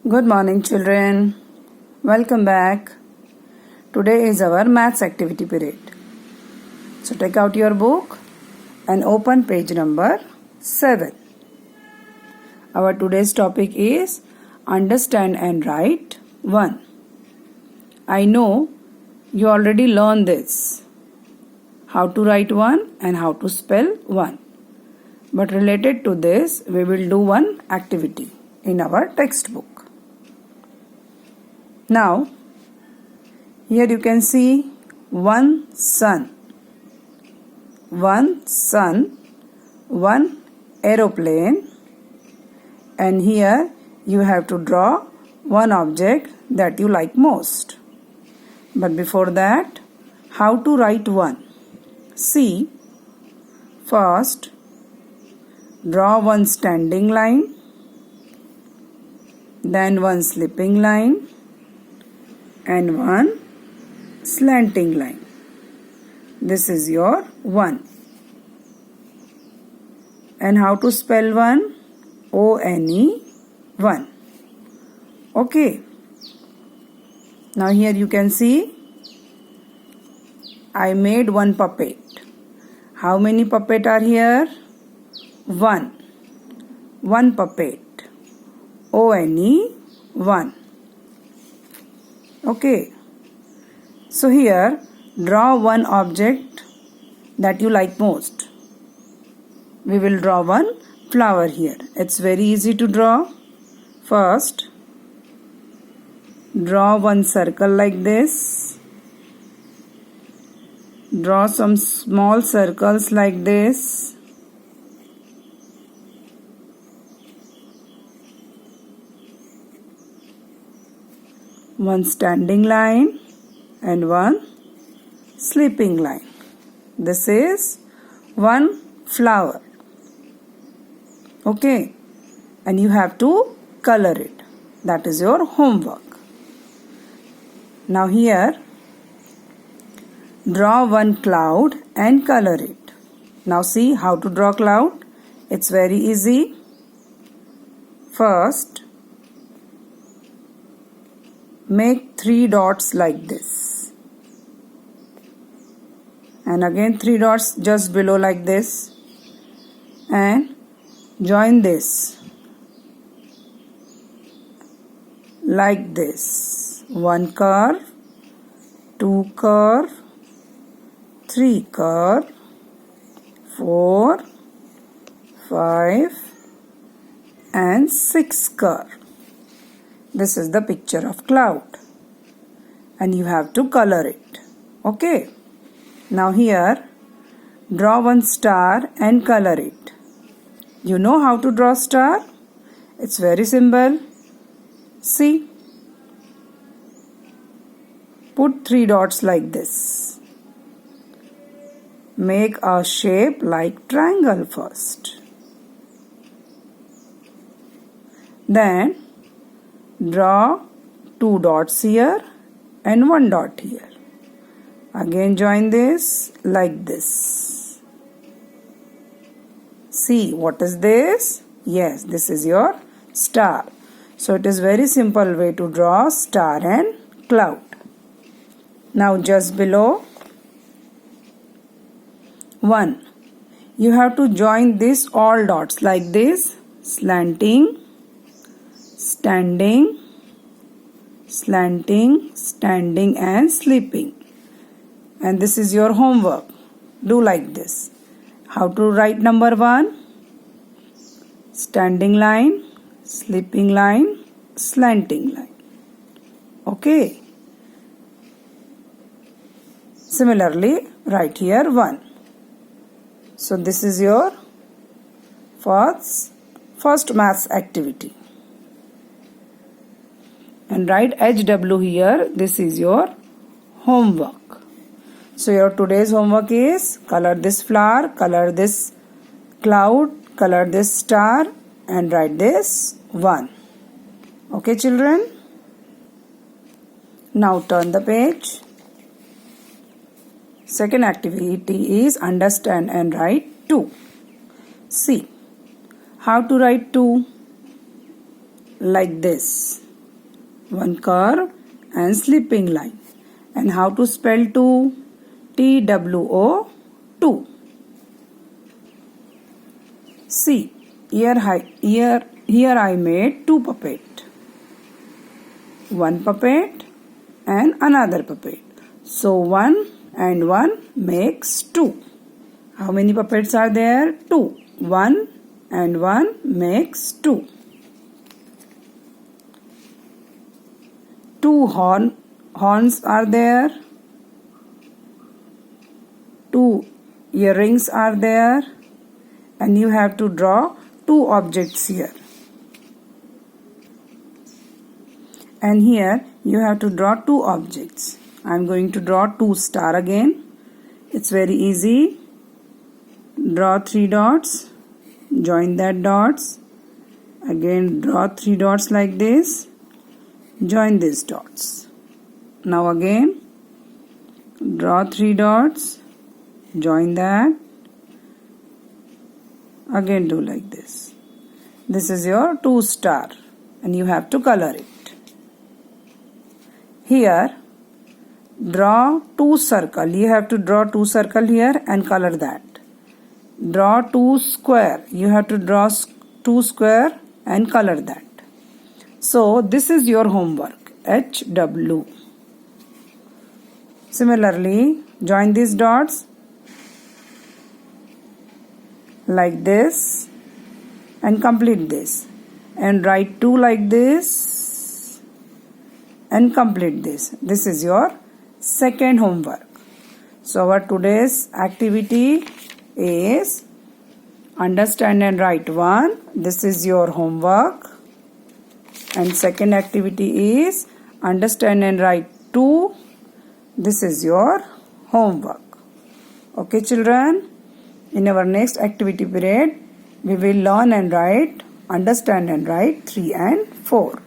Good morning, children. Welcome back. Today is our maths activity period. So take out your book and open page number 7. Our today's topic is Understand and Write 1. I know you already learned this. How to write 1 and how to spell 1. But related to this, we will do one activity in our textbook. Now, here you can see one sun, one aeroplane, and here you have to draw one object that you like most. But before that, how to write 1? See, first draw one standing line, then one slipping line, and one slanting line. This is your 1. And how to spell 1? O-N-E, 1. Okay. Now here you can see I made one puppet. How many puppet are here? 1. One puppet. O-N-E, 1. Okay, so here draw one object that you like most. We will draw one flower here. It's very easy to draw. First, draw one circle like this. Draw some small circles like this. One standing line and one slipping line. This is one flower. Okay, and you have to color it. That is your homework. Now here, draw one cloud and color it. Now see how to draw cloud. It's very easy. First, make 3 dots like this, and again 3 dots just below like this, and join this like this. 1 curve, 2 curve, 3 curve, 4, 5 and 6 curve. This is the picture of cloud and you have to color it. Okay. Now here draw one star and color it. You know how to draw star? It's very simple. See. Put 3 dots like this. Make a shape like triangle first. Then draw 2 dots here and 1 dot here. Again join this like this. See, what is this? Yes, this is your star. So it is very simple way to draw star and cloud. Now just below 1, you have to join this all dots like this, slanting, standing, slanting, standing and slipping. And this is your homework. Do like this. How to write number 1? Standing line, slipping line, slanting line. Okay. Similarly, write here 1. So this is your first maths activity. And write HW here. This is your homework. So your today's homework is color this flower, color this cloud, color this star and write this 1. Okay children? Now turn the page. Second activity is understand and write 2. See how to write 2. Like this. one curve and slipping line. And how to spell two? TWO, two. See, here I made two puppets. One puppet and another puppet. So 1 and 1 makes 2. How many puppets are there? 2. 1 and 1 makes 2. Two horns are there. 2 earrings are there. And you have to draw 2 objects here. And here you have to draw 2 objects. I am going to draw 2 stars again. It's very easy. Draw 3 dots. Join that dots. Again draw 3 dots like this. Join these dots. Now again draw 3 dots. Join that. Again do like this. This is your 2 star and you have to color it. Here draw 2 circles. You have to draw 2 circles here and color that. Draw 2 squares. You have to draw 2 squares and color that. So this is your homework. HW. Similarly, join these dots like this and complete this, and write 2 like this and complete this. This is your second homework. So our today's activity is understand and write 1. This is your homework. And second activity is understand and write 2. This is your homework. Okay children? In our next activity period, we will learn and write, understand and write 3 and 4.